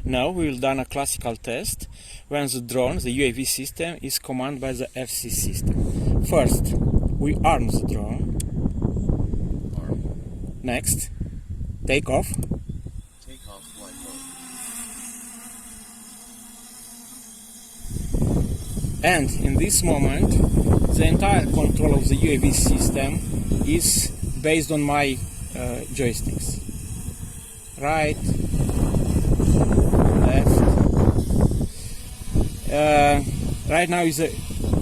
Now we will done a classical test when the drone, the UAV system, is commanded by the FC system. First, we arm the drone. Next, take off. Take off flight mode. And in this moment, the entire control of the UAV system is based on my joysticks. Right, left. Right now is a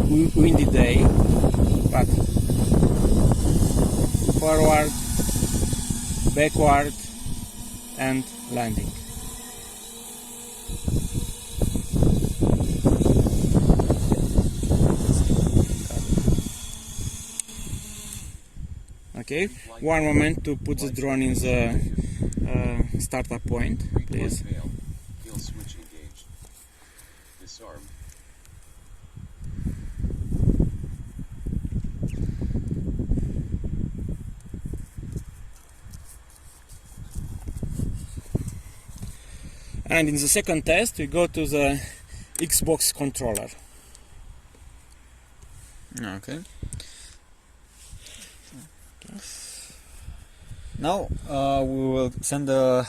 windy day, but forward, backward, and landing. Okay, one moment to put the drone in the startup point, please. Field switch engaged. Disarm. And in the second test, we go to the Xbox controller. Okay. Now we will send a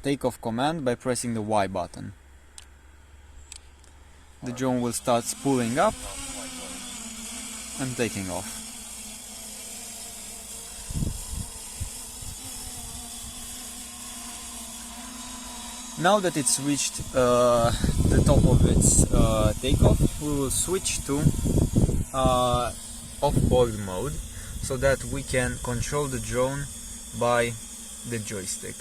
takeoff command by pressing the Y button. The drone will start spooling up and taking off. Now that it's reached the top of its takeoff, we will switch to off-board mode so that we can control the drone by the joystick.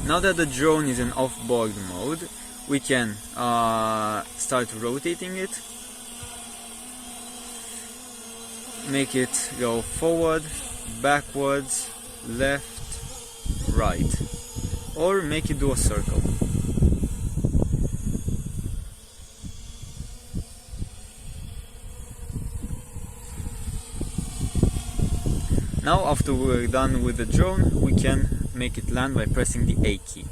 Now that the drone is in off-board mode, we can start rotating it, make it go forward, backwards, left, right, or make it do a circle. Now after we're done with the drone, we can make it land by pressing the A key.